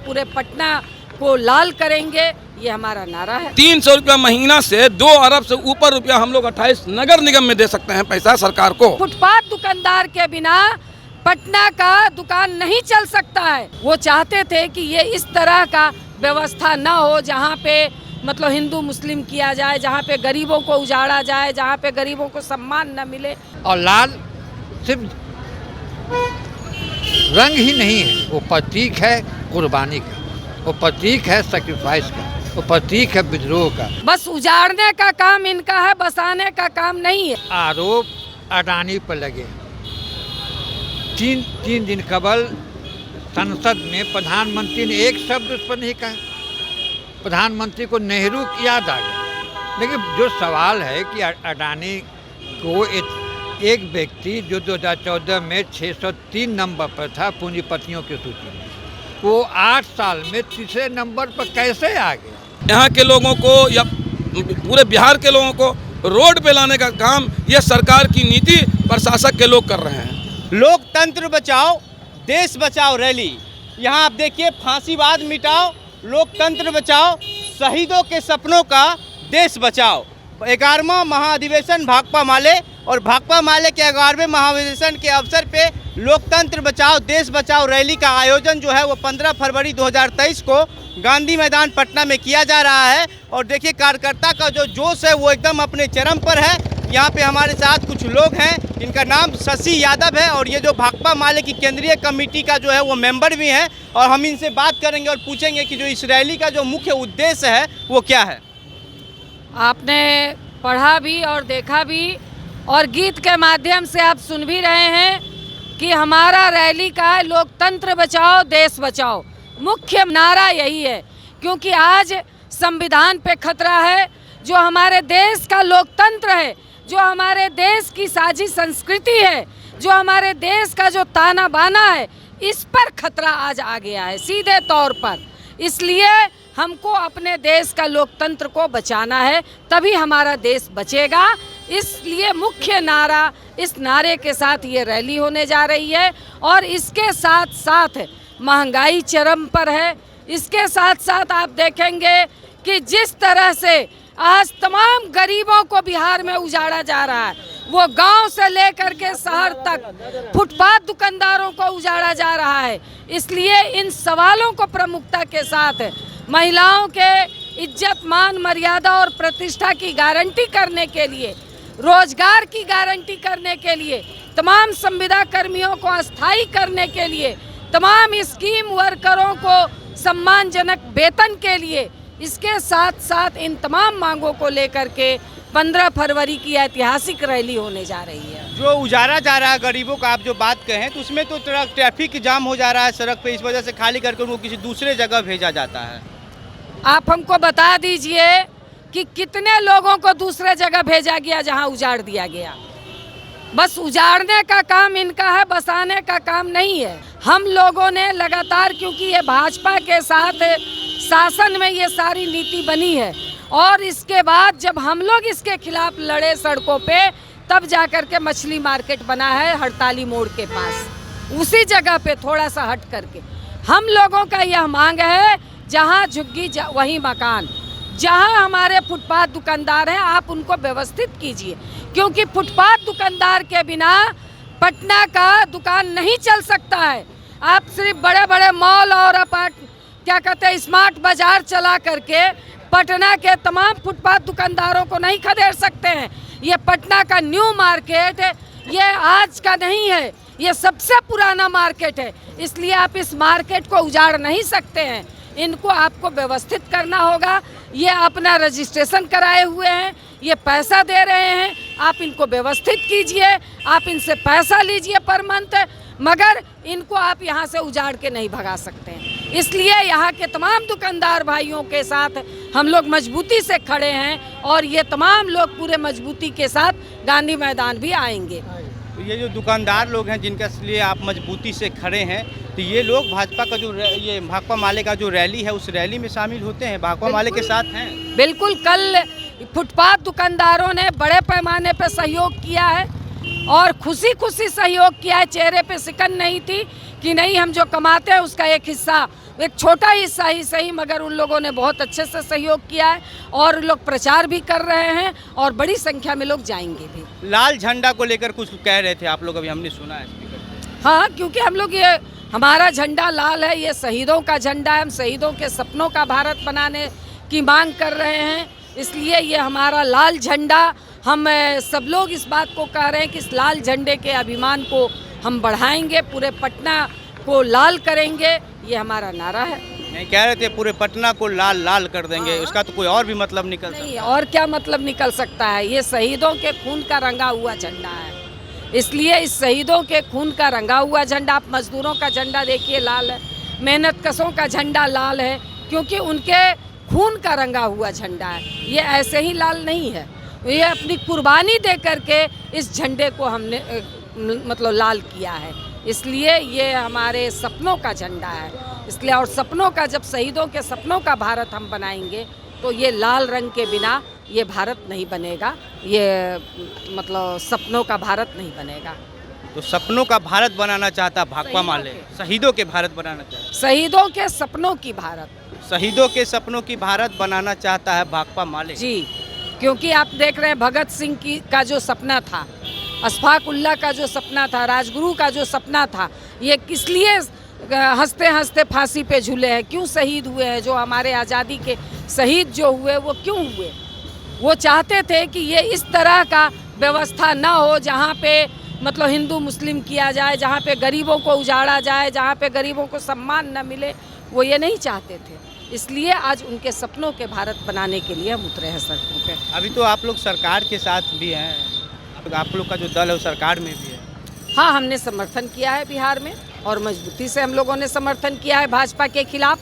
पूरे पटना को लाल करेंगे, ये हमारा नारा है। 300 रुपया महीना से 2 अरब से ऊपर रुपया हम लोग 28 नगर निगम में दे सकते हैं पैसा सरकार को। फुटपाथ दुकानदार के बिना पटना का दुकान नहीं चल सकता है। वो चाहते थे कि ये इस तरह का व्यवस्था ना हो, जहाँ पे मतलब हिंदू मुस्लिम किया जाए, जहाँ पे गरीबों को उजाड़ा जाए, जहाँ पे गरीबों को सम्मान न मिले। और लाल सिर्फ रंग ही नहीं है, वो प्रतीक है कुर्बानी का, वो प्रतीक है सेक्रीफाइस का, वो प्रतीक है विद्रोह का। बस उजाड़ने का काम इनका है, बसाने का काम नहीं है। आरोप अडानी पर लगे। तीन दिन कबल संसद में प्रधानमंत्री ने एक शब्द उस पर नहीं कहा। प्रधानमंत्री को नेहरू की याद आ गया। लेकिन जो सवाल है कि अडानी को एक व्यक्ति जो 2014 में 603 नंबर पर था पूंजीपतियों की सूची में, वो 8 साल में तीसरे नंबर पर कैसे आ गया? यहाँ के लोगों को या पूरे बिहार के लोगों को रोड पे लाने का काम ये सरकार की नीति प्रशासक के लोग कर रहे हैं। लोकतंत्र बचाओ देश बचाओ रैली, यहाँ आप देखिए फांसीवाद मिटाओ, लोकतंत्र बचाओ, शहीदों के सपनों का देश बचाओ। 11वां महाधिवेशन भाकपा माले और भाकपा माले के 11वें महाधिवेशन के अवसर पे लोकतंत्र बचाओ देश बचाओ रैली का आयोजन जो है वो 15 फरवरी 2023 को गांधी मैदान पटना में किया जा रहा है। और देखिए कार्यकर्ता का जो जोश है वो एकदम अपने चरम पर है। यहाँ पे हमारे साथ कुछ लोग हैं, इनका नाम शशि यादव है और ये जो भाकपा माले की केंद्रीय कमेटी का जो है वो मेंबर भी हैं। और हम इनसे बात करेंगे और पूछेंगे कि जो इस रैली का जो मुख्य उद्देश्य है वो क्या है। आपने पढ़ा भी और देखा भी और गीत के माध्यम से आप सुन भी रहे हैं कि हमारा रैली का है लोकतंत्र बचाओ देश बचाओ। मुख्य नारा यही है, क्योंकि आज संविधान पे खतरा है, जो हमारे देश का लोकतंत्र है, जो हमारे देश की साझी संस्कृति है, जो हमारे देश का जो ताना बाना है, इस पर खतरा आज आ गया है सीधे तौर पर। इसलिए हमको अपने देश का लोकतंत्र को बचाना है, तभी हमारा देश बचेगा। इसलिए मुख्य नारा, इस नारे के साथ ये रैली होने जा रही है। और इसके साथ साथ महंगाई चरम पर है। इसके साथ साथ आप देखेंगे कि जिस तरह से आज तमाम गरीबों को बिहार में उजाड़ा जा रहा है, वो गांव से लेकर के शहर तक फुटपाथ दुकानदारों को उजाड़ा जा रहा है। इसलिए इन सवालों को प्रमुखता के साथ महिलाओं के इज्जत मान मर्यादा और प्रतिष्ठा की गारंटी करने के लिए, रोजगार की गारंटी करने के लिए, तमाम संविदा कर्मियों को अस्थायी करने के लिए, तमाम स्कीम वर्करों को सम्मानजनक वेतन के लिए, इसके साथ साथ इन तमाम मांगों को लेकर के 15 फरवरी की ऐतिहासिक रैली होने जा रही है। जो उजाड़ा जा रहा है गरीबों का, आप जो बात कहें तो उसमें तो ट्रैफिक जाम हो जा रहा है सड़क पे, इस वजह से खाली करके उनको किसी दूसरे जगह भेजा जाता है। आप हमको बता दीजिए कि कितने लोगों को दूसरे जगह भेजा गया जहां उजाड़ दिया गया। बस उजाड़ने का काम इनका है, बसाने का काम नहीं है। हम लोगों ने लगातार, क्योंकि ये भाजपा के साथ शासन में ये सारी नीति बनी है, और इसके बाद जब हम लोग इसके खिलाफ लड़े सड़कों पे, तब जाकर के मछली मार्केट बना है हड़ताली मोड़ के पास, उसी जगह पे थोड़ा सा हट करके। हम लोगों का यह मांग है, जहां झुग्गी वहीं मकान। जहां हमारे फुटपाथ दुकानदार हैं, आप उनको व्यवस्थित कीजिए, क्योंकि फुटपाथ दुकानदार के बिना पटना का दुकान नहीं चल सकता है। आप सिर्फ बड़े बड़े मॉल और क्या कहते हैं स्मार्ट बाजार चला करके पटना के तमाम फुटपाथ दुकानदारों को नहीं खदेड़ सकते हैं। ये पटना का न्यू मार्केट, ये आज का नहीं है, ये सबसे पुराना मार्केट है। इसलिए आप इस मार्केट को उजाड़ नहीं सकते हैं, इनको आपको व्यवस्थित करना होगा। ये अपना रजिस्ट्रेशन कराए हुए हैं, ये पैसा दे रहे हैं, आप इनको व्यवस्थित कीजिए, आप इनसे पैसा लीजिए पर मंथ, मगर इनको आप यहाँ से उजाड़ के नहीं भगा सकते हैं। इसलिए यहाँ के तमाम दुकानदार भाइयों के साथ हम लोग मजबूती से खड़े हैं और ये तमाम लोग पूरे मजबूती के साथ गांधी मैदान भी आएंगे। तो ये जो दुकानदार लोग हैं जिनके लिए आप मजबूती से खड़े हैं, तो ये लोग भाजपा का जो ये भाकपा माले का जो रैली है उस रैली में शामिल होते हैं, भाकपा माले के साथ हैं। बिल्कुल, कल फुटपाथ दुकानदारों ने बड़े पैमाने पर सहयोग किया है और खुशी खुशी सहयोग किया है। चेहरे पे सिकन नहीं थी कि नहीं, हम जो कमाते हैं उसका एक हिस्सा एक छोटा हिस्सा ही सही, मगर उन लोगों ने बहुत अच्छे से सहयोग किया है और लोग प्रचार भी कर रहे हैं और बड़ी संख्या में लोग जाएंगे भी। लाल झंडा को लेकर कुछ कह रहे थे आप लोग, अभी हमने सुना है स्पीकर। हाँ, क्योंकि हम लोग ये हमारा झंडा लाल है, ये शहीदों का झंडा है। हम शहीदों के सपनों का भारत बनाने की मांग कर रहे हैं, इसलिए ये हमारा लाल झंडा, हम सब लोग इस बात को कह रहे हैं कि इस लाल झंडे के अभिमान को हम बढ़ाएंगे, पूरे पटना को लाल करेंगे, ये हमारा नारा है। नहीं, कह रहे थे पूरे पटना को लाल लाल कर देंगे, उसका तो कोई और भी मतलब निकल सकता है। नहीं, और क्या मतलब निकल सकता है? ये शहीदों के खून का रंगा हुआ झंडा है, इसलिए इस शहीदों के खून का रंगा हुआ झंडा, आप मजदूरों का झंडा देखिए लाल है, मेहनत कशों का झंडा लाल है, क्योंकि उनके खून का रंगा हुआ झंडा है। ये ऐसे ही लाल नहीं है, ये अपनी कुर्बानी दे करके इस झंडे को हमने मतलब लाल किया है, इसलिए ये हमारे सपनों का झंडा है। इसलिए और सपनों का, जब शहीदों के सपनों का भारत हम बनाएंगे तो ये लाल रंग के बिना ये भारत नहीं बनेगा, ये मतलब सपनों का भारत नहीं बनेगा। तो सपनों का भारत बनाना चाहता भाकपा माले, शहीदों के भारत बनाना चाहता, शहीदों के सपनों की भारत, शहीदों के सपनों की भारत बनाना चाहता है भाकपा माले जी। क्योंकि आप देख रहे हैं भगत सिंह की का जो सपना था, अशफाक उल्लाह का जो सपना था, राजगुरु का जो सपना था, ये किस लिए हंसते हंसते फांसी पे झूले हैं, क्यों शहीद हुए हैं? जो हमारे आज़ादी के शहीद जो हुए वो क्यों हुए? वो चाहते थे कि ये इस तरह का व्यवस्था ना हो जहाँ पे मतलब हिंदू मुस्लिम किया जाए, जहाँ पे गरीबों को उजाड़ा जाए, जहाँ पे गरीबों को सम्मान न मिले, वो ये नहीं चाहते थे। इसलिए आज उनके सपनों के भारत बनाने के लिए हम उतरे हैं सड़कों पे। अभी तो आप लोग सरकार के साथ भी हैं, आप लोग का जो दल है वो सरकार में भी है। हाँ, हमने समर्थन किया है बिहार में और मजबूती से हम लोगों ने समर्थन किया है भाजपा के खिलाफ,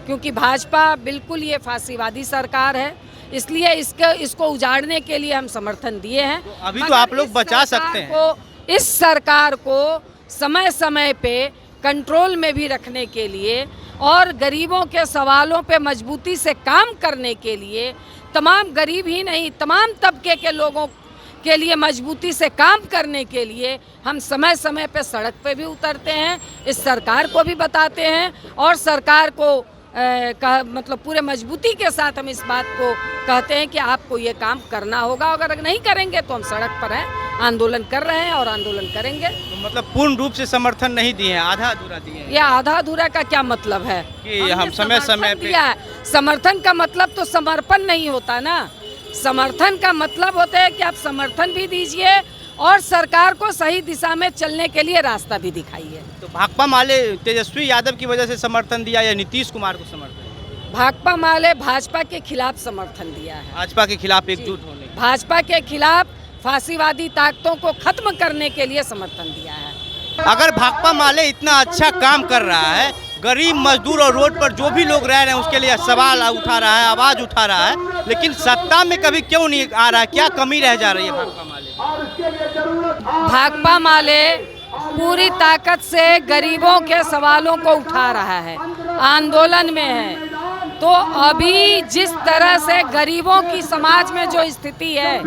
क्योंकि भाजपा बिल्कुल ये फांसीवादी सरकार है, इसलिए इसको उजाड़ने के लिए हम समर्थन दिए हैं। तो अभी तो आप लोग बचा सकते हैं। इस सरकार को समय समय पे कंट्रोल में भी रखने के लिए और गरीबों के सवालों पे मजबूती से काम करने के लिए, तमाम गरीब ही नहीं तमाम तबके के लोगों के लिए मजबूती से काम करने के लिए हम समय समय पे सड़क पे भी उतरते हैं, इस सरकार को भी बताते हैं और सरकार को मतलब पूरे मजबूती के साथ हम इस बात को कहते हैं कि आपको ये काम करना होगा, अगर नहीं करेंगे तो हम सड़क पर हैं, आंदोलन कर रहे हैं और आंदोलन करेंगे। तो मतलब पूर्ण रूप से समर्थन नहीं दिए हैं, आधा अधूरा दिए हैं। ये आधा अधूरा का क्या मतलब है कि हम समय समय पे दिया है। समर्थन का मतलब तो समर्पण नहीं होता ना, समर्थन का मतलब होता है कि आप समर्थन भी दीजिए और सरकार को सही दिशा में चलने के लिए रास्ता भी दिखाइए। तो भाकपा माले तेजस्वी यादव की वजह से समर्थन दिया या नीतीश कुमार को समर्थन? भाकपा माले भाजपा के खिलाफ समर्थन दिया है, भाजपा के खिलाफ एकजुट होने, भाजपा के खिलाफ फांसीवादी ताकतों को खत्म करने के लिए समर्थन दिया है। अगर भाकपा माले इतना अच्छा काम कर रहा है, गरीब मजदूर और रोड पर जो भी लोग रह रहे हैं उसके लिए सवाल उठा रहा है, आवाज उठा रहा है, लेकिन सत्ता में कभी क्यों नहीं आ रहा है? क्या कमी रह जा रही है भाकपा माले? भाकपा माले पूरी ताकत से गरीबों के सवालों को उठा रहा है, आंदोलन में है। तो अभी जिस तरह से गरीबों की समाज में जो स्थिति है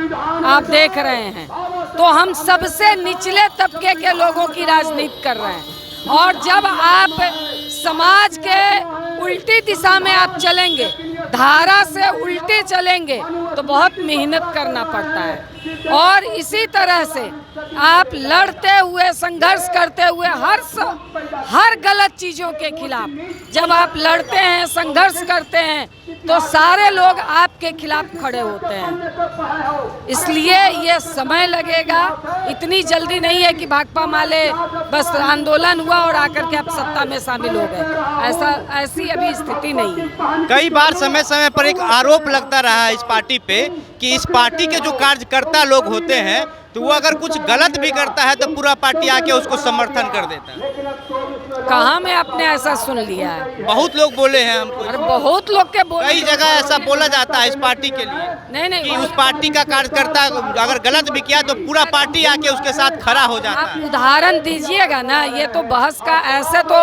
आप देख रहे हैं, तो हम सबसे निचले तबके के लोगों की राजनीति कर रहे हैं, और जब आप समाज के उल्टी दिशा में आप चलेंगे, धारा से उल्टे चलेंगे, तो बहुत मेहनत करना पड़ता है। और इसी तरह से आप लड़ते हुए, संघर्ष करते हुए हर गलत चीज़ों के खिलाफ जब आप लड़ते हैं, संघर्ष करते हैं, तो सारे लोग आपके खिलाफ खड़े होते हैं। इसलिए ये समय लगेगा, इतनी जल्दी नहीं है कि भाकपा माले बस आंदोलन हुआ और आकर के आप सत्ता में शामिल हो गए, ऐसी अभी स्थिति नहीं है। कई बार समय समय पर एक आरोप लगता रहा है इस पार्टी पे कि इस पार्टी के जो कार्यकर्ता लोग होते हैं तो वो अगर कुछ गलत भी करता है तो पूरा पार्टी आके उसको समर्थन कर देता है। कहाँ में आपने ऐसा सुन लिया है? बहुत लोग बोले हैं हमको, और बहुत लोग के बोले, कई जगह ऐसा बोला जाता है इस पार्टी के लिए नहीं कि उस पार्टी का कार्यकर्ता अगर गलत भी किया तो पूरा पार्टी आके उसके साथ खड़ा हो जाता आप है। उदाहरण दीजिएगा ना, ये तो बहस का, ऐसे तो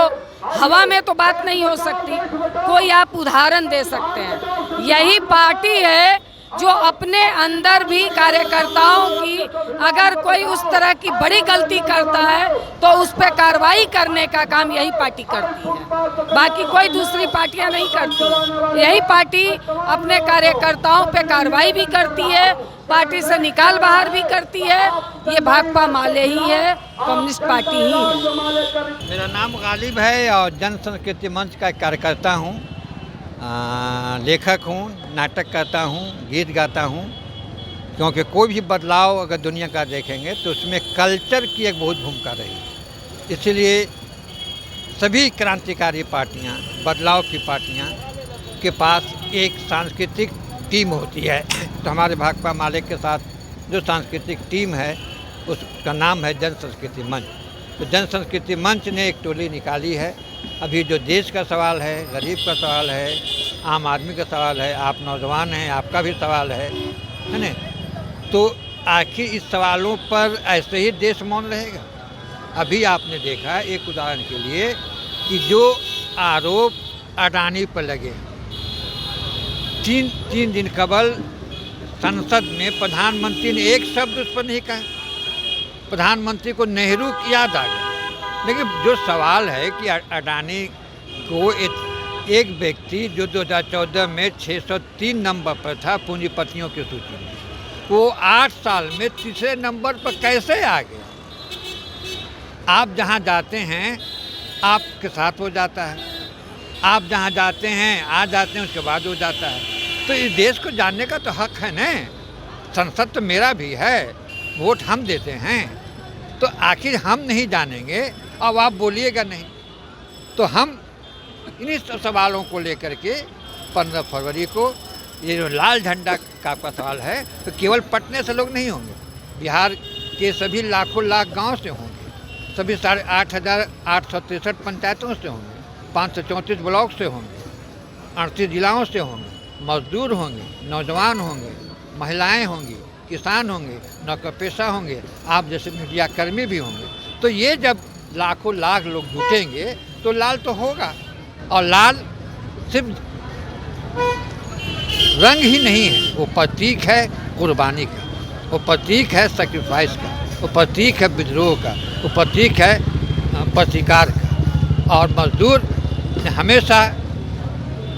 हवा में तो बात नहीं हो सकती, कोई आप उदाहरण दे सकते हैं। यही पार्टी है जो अपने अंदर भी कार्यकर्ताओं की अगर कोई उस तरह की बड़ी गलती करता है तो उस पर कार्रवाई करने का काम यही पार्टी करती है, बाकी कोई दूसरी पार्टियां नहीं करती। यही पार्टी अपने कार्यकर्ताओं पे कार्रवाई भी करती है, पार्टी से निकाल बाहर भी करती है। ये भाकपा माले ही है, कम्युनिस्ट पार्टी ही है। मेरा नाम गालिब है और जन संस्कृति मंच का कार्यकर्ता हूँ, लेखक हूँ, नाटक करता हूँ, गीत गाता हूँ। क्योंकि कोई भी बदलाव अगर दुनिया का देखेंगे तो उसमें कल्चर की एक बहुत भूमिका रही। इसलिए सभी क्रांतिकारी पार्टियाँ, बदलाव की पार्टियाँ के पास एक सांस्कृतिक टीम होती है। तो हमारे भाकपा माले के साथ जो सांस्कृतिक टीम है उसका नाम है जन संस्कृति मंच। तो जन संस्कृति मंच ने एक टोली निकाली है। अभी जो देश का सवाल है, गरीब का सवाल है, आम आदमी का सवाल है, आप नौजवान हैं, आपका भी सवाल है ना। तो आखिर इस सवालों पर ऐसे ही देश मौन रहेगा? अभी आपने देखा एक उदाहरण के लिए कि जो आरोप अडानी पर लगे, तीन दिन कबल संसद में प्रधानमंत्री ने एक शब्द उस पर नहीं कहा। प्रधानमंत्री को नेहरू की याद आ गया। लेकिन जो सवाल है कि अडानी को एक व्यक्ति जो 2014 में 603 नंबर पर था पूंजीपतियों की सूची में, वो 8 साल में तीसरे नंबर पर कैसे आ गया? आप जहाँ जाते हैं आपके साथ हो जाता है, आप जहाँ जाते हैं आ जाते हैं, उसके बाद हो जाता है। तो इस देश को जानने का तो हक है न। संसद तो मेरा भी है, वोट हम देते हैं। तो आखिर हम नहीं जानेंगे, अब आप बोलिएगा नहीं। तो हम इन्हीं सवालों को लेकर के 15 फरवरी को ये जो लाल झंडा का आपका सवाल है, तो केवल पटने से लोग नहीं होंगे, बिहार के सभी लाखों लाख गांव से होंगे, सभी 8,863 पंचायतों से होंगे, 534 ब्लॉक से होंगे, 38 जिलाओं से होंगे, मजदूर होंगे, नौजवान होंगे, महिलाएं होंगी, किसान होंगे, नौकरपेशा होंगे, आप जैसे मीडिया कर्मी भी होंगे। तो ये जब लाखों लाख लोग जुटेंगे तो लाल तो होगा। और लाल सिर्फ रंग ही नहीं है, वो प्रतीक है कुर्बानी का, वो प्रतीक है सेक्रीफाइस का, वो प्रतीक है विद्रोह का, वो प्रतीक है प्रतिकार का। और मजदूर ने हमेशा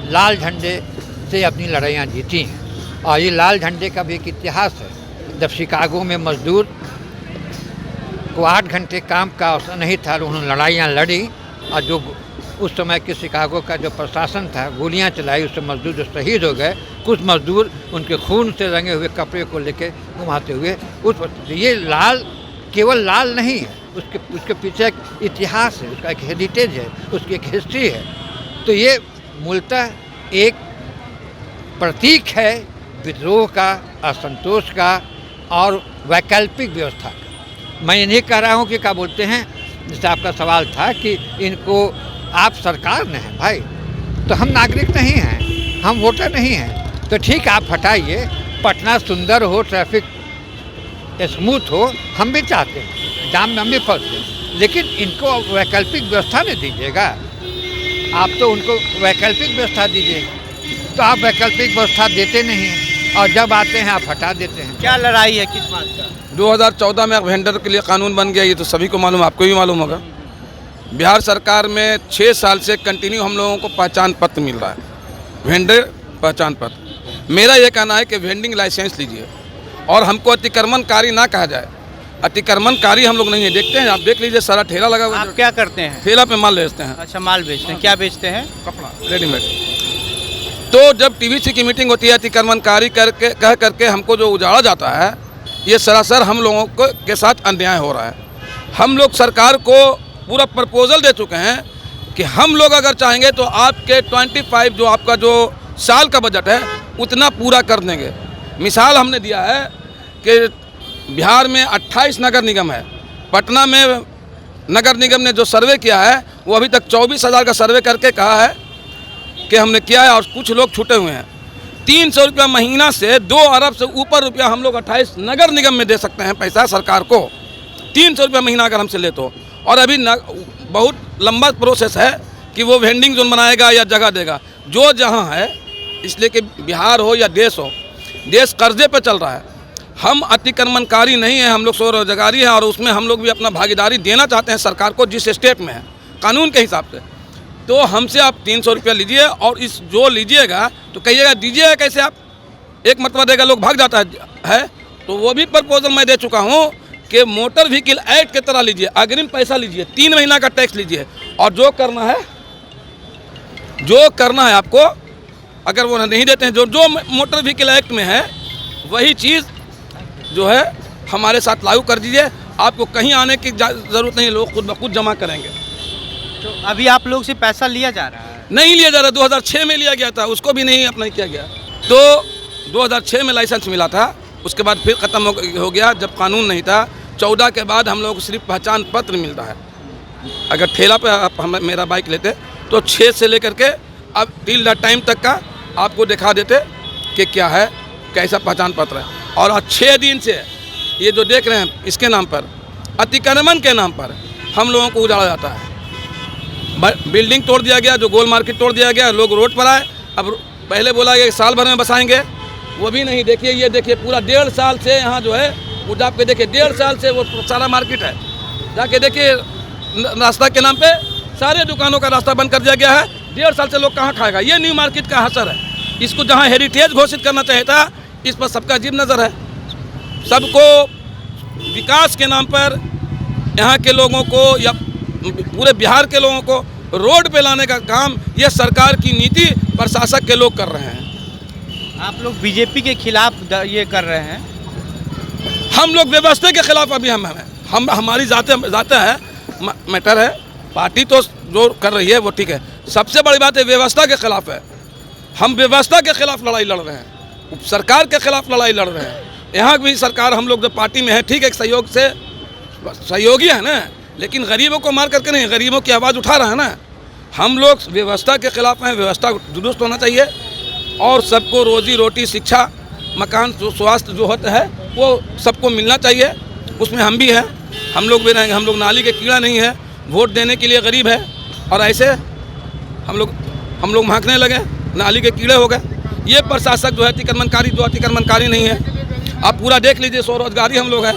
लाल झंडे से अपनी लड़ाइयाँ जीती हैं। और ये लाल झंडे का भी एक इतिहास है। जब शिकागो में मजदूर को 8 घंटे काम का अवसर नहीं था, उन्होंने लड़ाइयाँ लड़ी और जो उस समय के शिकागो का जो प्रशासन था गोलियां चलाई, उससे मजदूर जो शहीद हो गए, कुछ मजदूर उनके खून से रंगे हुए कपड़े को लेके घुमाते हुए ये लाल केवल लाल नहीं है, उसके पीछे एक इतिहास है, उसका एक हेरिटेज है, उसकी एक हिस्ट्री है। तो ये मूलतः एक प्रतीक है विद्रोह का, असंतोष का और वैकल्पिक व्यवस्था का। मैं ये नहीं कह रहा हूँ कि क्या बोलते हैं, जैसे आपका सवाल था कि इनको आप सरकार ने हैं भाई, तो हम नागरिक नहीं हैं, हम वोटर नहीं हैं। तो ठीक आप हटाइए, पटना सुंदर हो, ट्रैफिक स्मूथ हो, हम भी चाहते हैं, जाम में हम भी फंसते हैं, लेकिन इनको वैकल्पिक व्यवस्था नहीं दीजिएगा। आप तो उनको वैकल्पिक व्यवस्था दीजिएगा, तो आप वैकल्पिक व्यवस्था देते नहीं हैं और जब आते हैं आप हटा देते हैं। क्या लड़ाई है, किस बात का? 2014 में वेंडर के लिए कानून बन गया, ये तो सभी को मालूम, आपको भी मालूम होगा। बिहार सरकार में 6 साल से कंटिन्यू हम लोगों को पहचान पत्र मिल रहा है, वेंडर पहचान पत्र। मेरा ये कहना है कि वेंडिंग लाइसेंस लीजिए और हमको अतिक्रमणकारी ना कहा जाए। अतिक्रमणकारी हम लोग नहीं है, देखते हैं, आप देख लीजिए सारा ठेला लगा हुआ है। आप क्या करते हैं? ठेला पे माल बेचते हैं। अच्छा, माल बेचते हैं। क्या बेचते हैं? कपड़ा रेडीमेड। तो जब टीवीसी की मीटिंग होती है, अतिक्रमणकारी कह करके हमको जो उजाड़ा जाता है, ये सरासर हम लोगों को के साथ अन्याय हो रहा है। हम लोग सरकार को पूरा प्रपोजल दे चुके हैं कि हम लोग अगर चाहेंगे तो आपके 25 जो आपका जो साल का बजट है उतना पूरा कर देंगे। मिसाल हमने दिया है कि बिहार में 28 नगर निगम है, पटना में नगर निगम ने जो सर्वे किया है वो अभी तक 24,000 का सर्वे करके कहा है कि हमने किया है, और कुछ लोग छूटे हुए हैं। 300 रुपया महीना से 2 अरब से ऊपर रुपया हम लोग 28 नगर निगम में दे सकते हैं पैसा सरकार को, 300 रुपया महीना अगर हमसे ले तो। और अभी बहुत लंबा प्रोसेस है कि वो वेंडिंग जोन बनाएगा या जगह देगा, जो जहाँ है, इसलिए कि बिहार हो या देश हो, देश कर्जे पे चल रहा है। हम अतिक्रमणकारी नहीं है, हम लोग स्वरोजगारी हैं और उसमें हम लोग भी अपना भागीदारी देना चाहते हैं सरकार को, जिस स्टेप में है कानून के हिसाब से। तो हमसे आप 300 रुपया लीजिए और इस जो लीजिएगा तो कहिएगा दीजिएगा कैसे आप, एक मरतबा देगा लोग भाग जाता है। तो वो भी प्रपोजल मैं दे चुका हूँ कि मोटर व्हीकल एक्ट की तरह लीजिए, अग्रिम पैसा लीजिए, 3 महीना का टैक्स लीजिए और जो करना है आपको, अगर वो नहीं देते हैं जो मोटर व्हीकल एक्ट में है वही चीज़ जो है हमारे साथ लागू कर दीजिए। आपको कहीं आने की ज़रूरत नहीं, लोग खुद ब खुद जमा करेंगे। तो अभी आप लोग से पैसा लिया जा रहा है? नहीं लिया जा रहा, 2006 में लिया गया था, उसको भी नहीं अप्लाई किया गया। तो 2006 में लाइसेंस मिला था, उसके बाद फिर ख़त्म हो गया जब कानून नहीं था। 14 के बाद हम लोग को सिर्फ पहचान पत्र मिलता है। अगर ठेला पे आप मेरा बाइक लेते तो 6 से लेकर के अब टिल द टाइम तक का आपको दिखा देते कि क्या है, कैसा पहचान पत्र है। और आज 6 दिन से ये जो देख रहे हैं इसके नाम पर, अतिक्रमण के नाम पर हम लोगों को उजाड़ा जाता है। बिल्डिंग तोड़ दिया गया, जो गोल मार्केट तोड़ दिया गया, लोग रोड पर आए। अब पहले बोला गया कि साल भर में बसाएंगे, वो भी नहीं। देखिए ये देखिए पूरा 1.5 साल से यहाँ जो है वो जाके देखिए 1.5 साल से वो सारा मार्केट है, जाके देखिए रास्ता के नाम पे सारे दुकानों का रास्ता बंद कर दिया गया है। 1.5 साल से लोग कहाँ खाएगा। ये न्यू मार्केट का असर है। इसको जहाँ हेरिटेज घोषित करना चाहता इस पर सबका अजीब नज़र है। सबको विकास के नाम पर यहाँ के लोगों को या पूरे बिहार के लोगों को रोड पे लाने का काम ये सरकार की नीति प्रशासक के लोग कर रहे हैं। आप लोग बीजेपी के खिलाफ ये कर रहे हैं? हम लोग व्यवस्था के खिलाफ अभी हम हमारी जाते हैं मैटर है। पार्टी तो जो कर रही है वो ठीक है, सबसे बड़ी बात है व्यवस्था के खिलाफ है। हम व्यवस्था के खिलाफ लड़ाई लड़ रहे हैं, सरकार के खिलाफ लड़ाई लड़ रहे हैं। यहाँ भी सरकार हम लोग जो पार्टी में है ठीक है, सहयोग से सहयोगी है ना, लेकिन गरीबों को मार करके नहीं, गरीबों की आवाज़ उठा रहा है ना। हम लोग व्यवस्था के खिलाफ हैं, व्यवस्था दुरुस्त होना चाहिए और सबको रोजी रोटी, शिक्षा, मकान, स्वास्थ्य जो होता है वो सबको मिलना चाहिए। उसमें हम भी हैं, हम लोग भी रहेंगे। हम लोग नाली के कीड़ा नहीं है, वोट देने के लिए गरीब है और ऐसे हम लोग महकने लगे, नाली के कीड़े हो गए। ये प्रशासक जो है अतिक्रमणकारी नहीं है। आप पूरा देख लीजिए, स्वरोजगारी हम लोग हैं।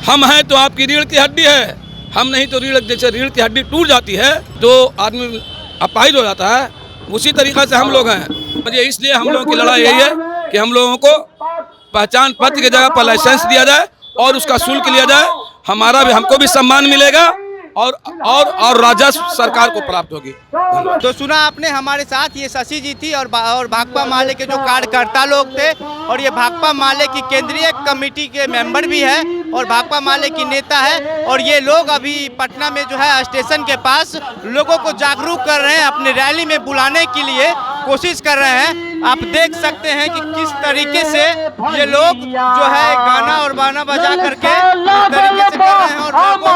हम हैं तो आपकी रीढ़ की हड्डी है, हम नहीं तो जैसे रीढ़ की हड्डी टूट जाती है तो आदमी अपाहिज हो जाता है, उसी तरीक़े से हम लोग हैं। मुझे इसलिए हम लोगों की लड़ाई यही है कि हम लोगों को पहचान पत्र की जगह पर लाइसेंस दिया जाए और उसका शुल्क लिया जाए। हमको भी सम्मान मिलेगा और राजस्व सरकार को प्राप्त होगी। तो सुना आपने, हमारे साथ ये शशि जी थी और भाकपा माले के जो कार्यकर्ता लोग थे और ये भाकपा माले की केंद्रीय कमेटी के मेंबर भी है और भाकपा माले की नेता है। और ये लोग अभी पटना में जो है स्टेशन के पास लोगों को जागरूक कर रहे हैं, अपने रैली में बुलाने के लिए कोशिश कर रहे हैं। आप देख सकते हैं कि किस तरीके से ये लोग जो है गाना और बाना बजा करके इस तरीके से कर रहे हैं और लोगों